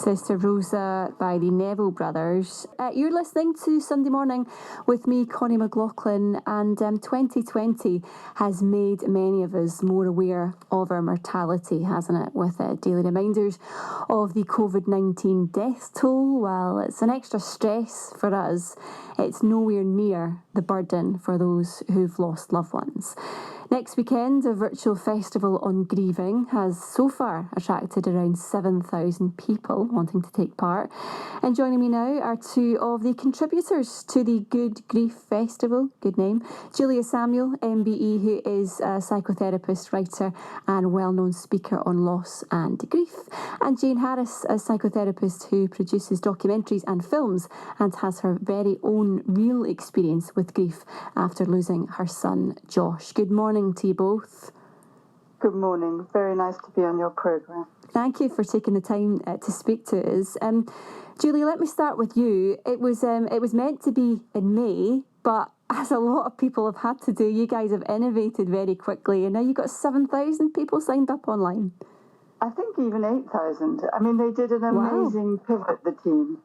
Sister Rosa by the Neville Brothers. You're listening to Sunday Morning with me, Connie McLaughlin, and 2020 has made many of us more aware of our mortality, hasn't it? With daily reminders of the COVID-19 death toll. While it's an extra stress for us, it's nowhere near the burden for those who've lost loved ones. Next weekend, a virtual festival on grieving has so far attracted around 7,000 people wanting to take part. And joining me now are two of the contributors to the Good Grief Festival, good name, Julia Samuel, MBE, who is a psychotherapist, writer and well-known speaker on loss and grief, and Jane Harris, a psychotherapist who produces documentaries and films and has her very own real experience with grief after losing her son, Josh. Good morning to you both. Good morning. Very nice to be on your programme. Thank you for taking the time to speak to us. Julie, let me start with you. It was meant to be in May, but as a lot of people have had to do, you guys have innovated very quickly, and now you've got 7,000 people signed up online. I think even 8,000. I mean, they did an amazing pivot, the team.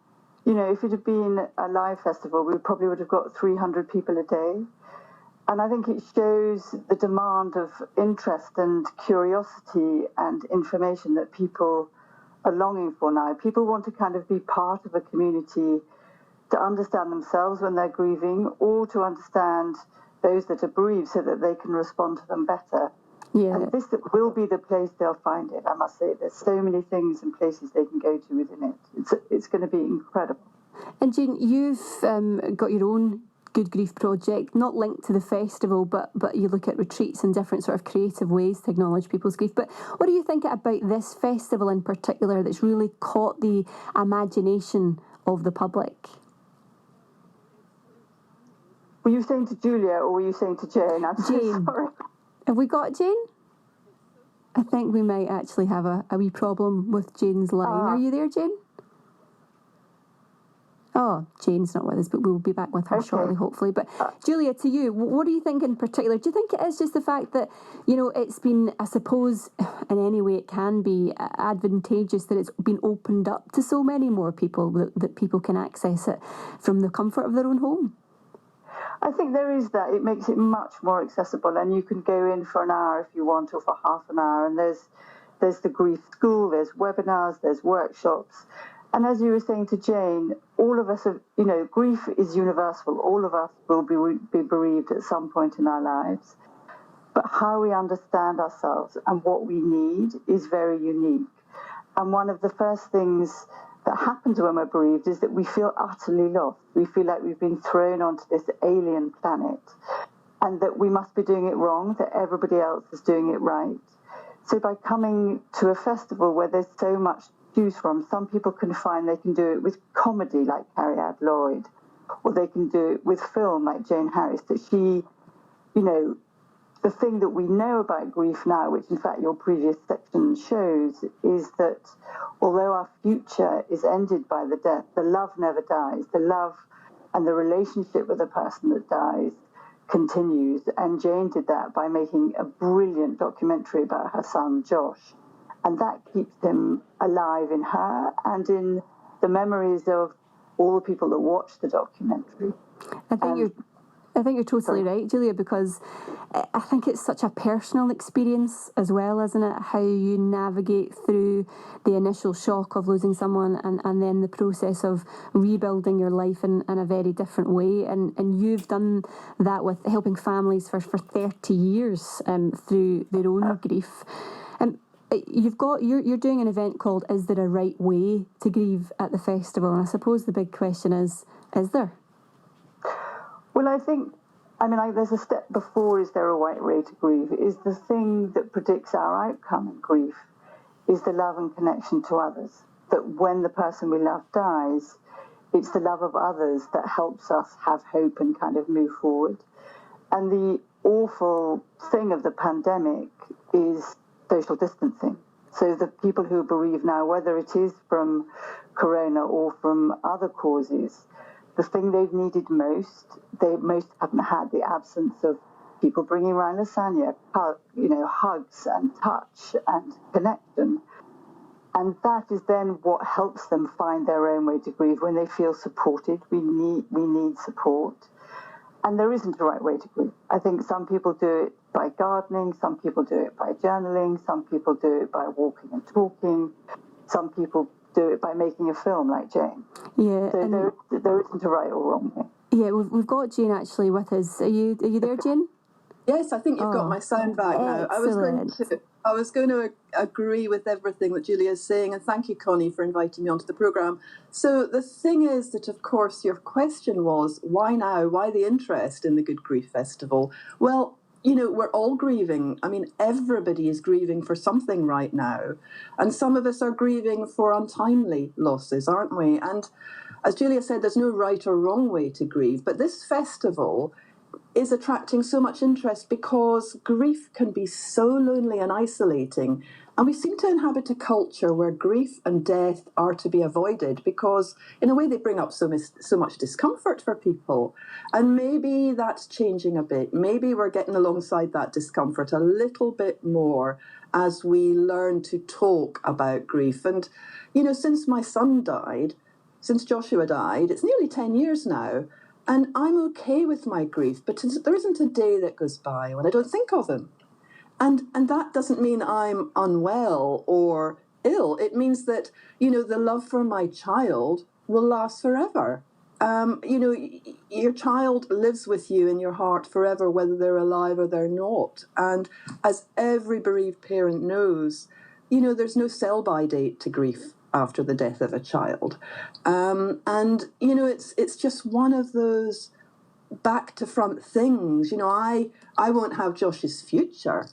You know, if it had been a live festival, we probably would have got 300 people a day. And I think it shows the demand of interest and curiosity and information that people are longing for now. People want to kind of be part of a community to understand themselves when they're grieving, or to understand those that are bereaved so that they can respond to them better. Yeah. And this will be the place they'll find it, I must say. There's so many things and places they can go to within it. It's going to be incredible. And Jane, you've got your own Good Grief project, not linked to the festival, but you look at retreats and different sort of creative ways to acknowledge people's grief. But what do you think about this festival in particular that's really caught the imagination of the public? Were you saying to Julia or were you saying to Jane? I'm Jane. So sorry. Have we got Jane? I think we might actually have a wee problem with Jane's line. Are you there, Jane? Oh, Jane's not with us, but we'll be back with her shortly, hopefully. But Julia, to you, what do you think in particular? Do you think it is just the fact that, you know, it's been, I suppose, in any way it can be advantageous that it's been opened up to so many more people, that people can access it from the comfort of their own home? I think there is that. It makes it much more accessible, and you can go in for an hour if you want, or for half an hour. And there's the grief school, there's webinars, there's workshops. And as you were saying to Jane, all of us have, you know, grief is universal. All of us will be bereaved at some point in our lives. But how we understand ourselves and what we need is very unique. And one of the first things that happens when we're bereaved is that we feel utterly lost. We feel like we've been thrown onto this alien planet and that we must be doing it wrong, that everybody else is doing it right. So by coming to a festival where there's so much to choose from, some people can find they can do it with comedy like Carrie Lloyd, or they can do it with film like Jane Harris, that she, you know, the thing that we know about grief now, which in fact your previous section shows, is that although our future is ended by the death, the love never dies. The love and the relationship with the person that dies continues. And Jane did that by making a brilliant documentary about her son, Josh. And that keeps him alive in her and in the memories of all the people that watched the documentary. I think you're totally right, Julia, because I think it's such a personal experience as well, isn't it? How you navigate through the initial shock of losing someone and then the process of rebuilding your life in a very different way. And you've done that with helping families for 30 years through their own grief. You're doing an event called Is There a Right Way to Grieve at the festival? And I suppose the big question is there? Well, I think, there's a step before is there a right way to grieve. Is the thing that predicts our outcome in grief is the love and connection to others. That when the person we love dies, it's the love of others that helps us have hope and kind of move forward. And the awful thing of the pandemic is social distancing. So the people who are bereaved now, whether it is from corona or from other causes, the thing they've needed most, they most haven't had the absence of people bringing around lasagna, hugs and touch and connection. And that is then what helps them find their own way to grieve when they feel supported. We need support. And there isn't a right way to grieve. I think some people do it by gardening, some people do it by journaling, some people do it by walking and talking, some people do it by making a film like Jane. Yeah. So there isn't a right or wrong way. Yeah, we've got Jane actually with us. Are you there, Jane? Yes, I think you've got my sound back now. I was going to agree with everything that Julia is saying, and thank you, Connie, for inviting me onto the programme. So the thing is that, of course, your question was, why now? Why the interest in the Good Grief Festival? Well, we're all grieving. I mean, everybody is grieving for something right now. And some of us are grieving for untimely losses, aren't we? And as Julia said, there's no right or wrong way to grieve. But this festival is attracting so much interest because grief can be so lonely and isolating. And we seem to inhabit a culture where grief and death are to be avoided because, in a way, they bring up so much discomfort for people. And maybe that's changing a bit. Maybe we're getting alongside that discomfort a little bit more as we learn to talk about grief. And, since my son died, since Joshua died, it's nearly 10 years now. And I'm okay with my grief, but there isn't a day that goes by when I don't think of him. And that doesn't mean I'm unwell or ill. It means that, the love for my child will last forever. Your child lives with you in your heart forever, whether they're alive or they're not. And as every bereaved parent knows, there's no sell-by date to grief after the death of a child. It's just one of those back to front things. I won't have Josh's future.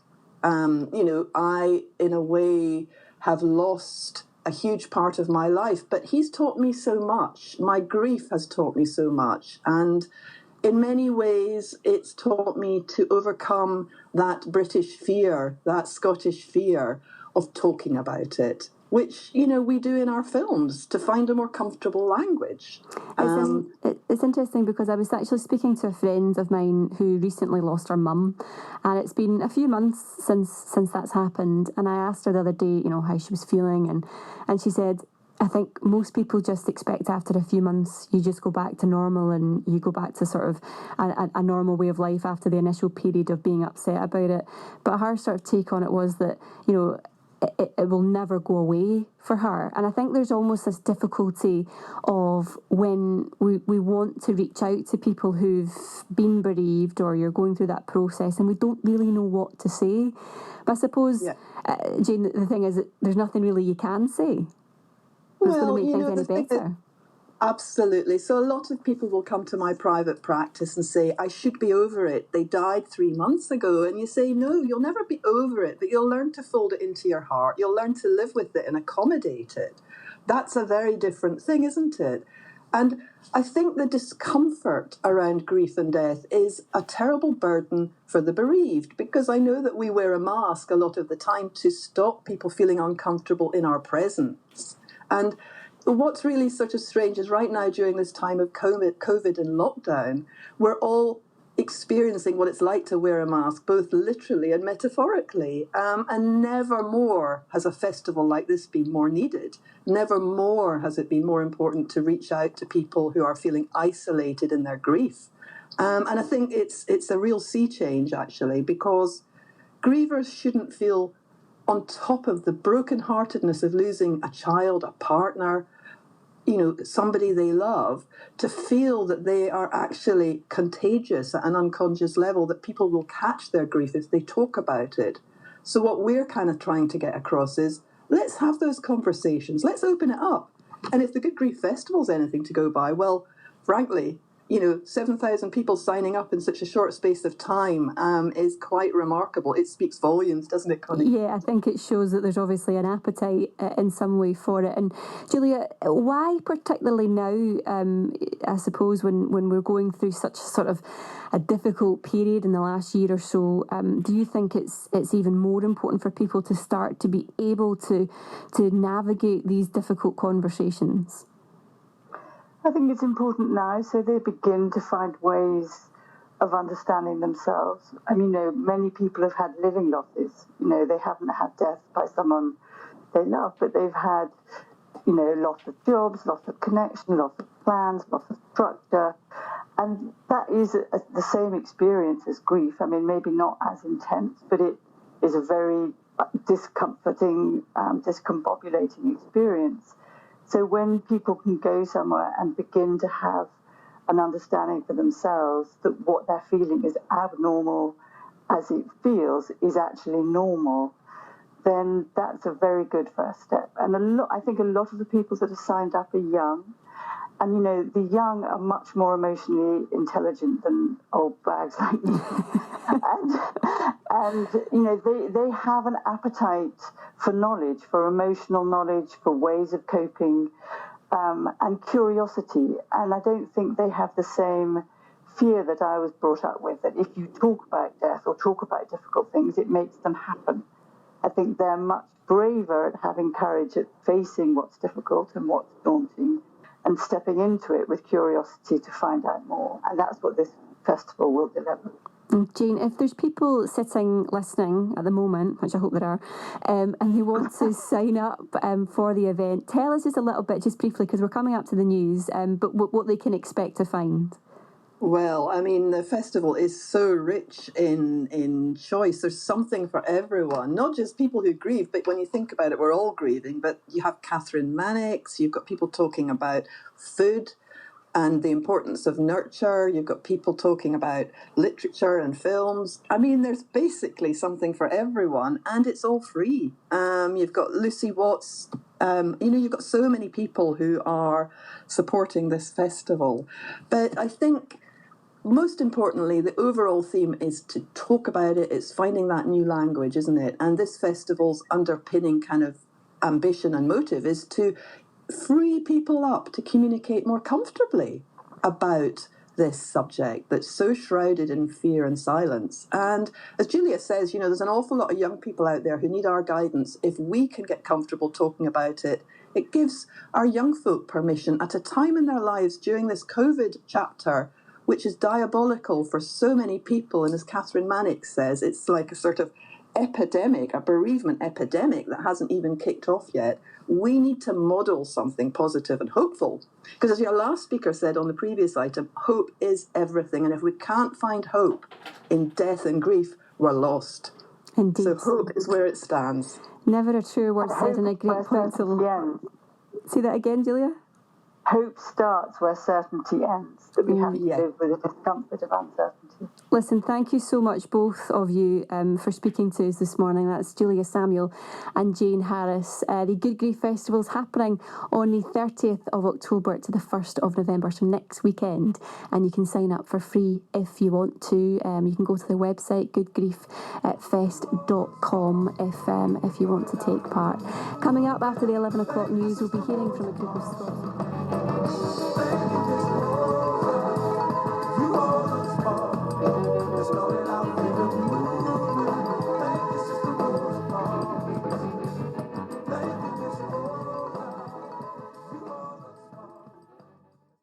I, in a way, have lost a huge part of my life, but he's taught me so much. My grief has taught me so much. And in many ways, it's taught me to overcome that British fear, that Scottish fear of talking about it, which, we do in our films to find a more comfortable language. It's interesting because I was actually speaking to a friend of mine who recently lost her mum, and it's been a few months since that's happened. And I asked her the other day, how she was feeling, and she said, I think most people just expect after a few months you just go back to normal and you go back to sort of a normal way of life after the initial period of being upset about it. But her sort of take on it was that, it will never go away for her. And I think there's almost this difficulty of when we want to reach out to people who've been bereaved or you're going through that process and we don't really know what to say. But I suppose, Jane, the thing is that there's nothing really you can say that's going to make things any better. Absolutely. So a lot of people will come to my private practice and say, I should be over it. They died 3 months ago. And you say, no, you'll never be over it, but you'll learn to fold it into your heart. You'll learn to live with it and accommodate it. That's a very different thing, isn't it? And I think the discomfort around grief and death is a terrible burden for the bereaved, because I know that we wear a mask a lot of the time to stop people feeling uncomfortable in our presence. And what's really sort of strange is right now during this time of COVID and lockdown, we're all experiencing what it's like to wear a mask, both literally and metaphorically. And never more has a festival like this been more needed. Never more has it been more important to reach out to people who are feeling isolated in their grief. And I think it's a real sea change, actually, because grievers shouldn't feel on top of the brokenheartedness of losing a child, a partner, somebody they love, to feel that they are actually contagious at an unconscious level, that people will catch their grief if they talk about it. So what we're kind of trying to get across is, let's have those conversations, let's open it up. And if the Good Grief Festival's anything to go by, well, frankly, 7,000 people signing up in such a short space of time is quite remarkable. It speaks volumes, doesn't it, Connie? Yeah, I think it shows that there's obviously an appetite in some way for it. And Julia, why particularly now, I suppose, when we're going through such sort of a difficult period in the last year or so, do you think it's even more important for people to start to be able to navigate these difficult conversations? I think it's important now so they begin to find ways of understanding themselves. I mean, many people have had living losses. They haven't had death by someone they love, but they've had, loss of jobs, loss of connection, loss of plans, loss of structure. And that is the same experience as grief. I mean, maybe not as intense, but it is a very discomforting, discombobulating experience. So when people can go somewhere and begin to have an understanding for themselves that what they're feeling is abnormal as it feels is actually normal, then that's a very good first step. And I think a lot of the people that are signed up are young. And, the young are much more emotionally intelligent than old bags like me. and they have an appetite for knowledge, for emotional knowledge, for ways of coping, and curiosity. And I don't think they have the same fear that I was brought up with, that if you talk about death or talk about difficult things, it makes them happen. I think they're much braver at having courage at facing what's difficult and what's daunting and stepping into it with curiosity to find out more. And that's what this festival will deliver. Jane, if there's people sitting listening at the moment, which I hope there are, and they want to sign up for the event, tell us just a little bit, just briefly, because we're coming up to the news, but what they can expect to find. Well, I mean, the festival is so rich in choice. There's something for everyone, not just people who grieve, but when you think about it, we're all grieving. But you have Catherine Mannix, you've got people talking about food and the importance of nurture. You've got people talking about literature and films. I mean, there's basically something for everyone, and it's all free. You've got Lucy Watts. You've got so many people who are supporting this festival. But I think most importantly, the overall theme is to talk about it. It's finding that new language, isn't it? And this festival's underpinning kind of ambition and motive is to free people up to communicate more comfortably about this subject that's so shrouded in fear and silence. And as Julia says, there's an awful lot of young people out there who need our guidance. If we can get comfortable talking about it, it gives our young folk permission at a time in their lives during this COVID chapter, which is diabolical for so many people. And as Catherine Mannix says, it's like a sort of epidemic, a bereavement epidemic that hasn't even kicked off yet. We need to model something positive and hopeful. Because as your last speaker said on the previous item, hope is everything. And if we can't find hope in death and grief, we're lost. Indeed. So hope is where it stands. Never a true word said in a great point. Say that again, Julia? Hope starts where certainty ends, that we have to live with the discomfort of uncertainty. Listen, thank you so much, both of you, for speaking to us this morning. That's Julia Samuel and Jane Harris. The Good Grief Festival is happening on the 30th of October to the 1st of November, so next weekend. And you can sign up for free if you want to. You can go to the website, goodgrieffest.com, if you want to take part. Coming up after the 11 o'clock news, we'll be hearing from a group of Scots.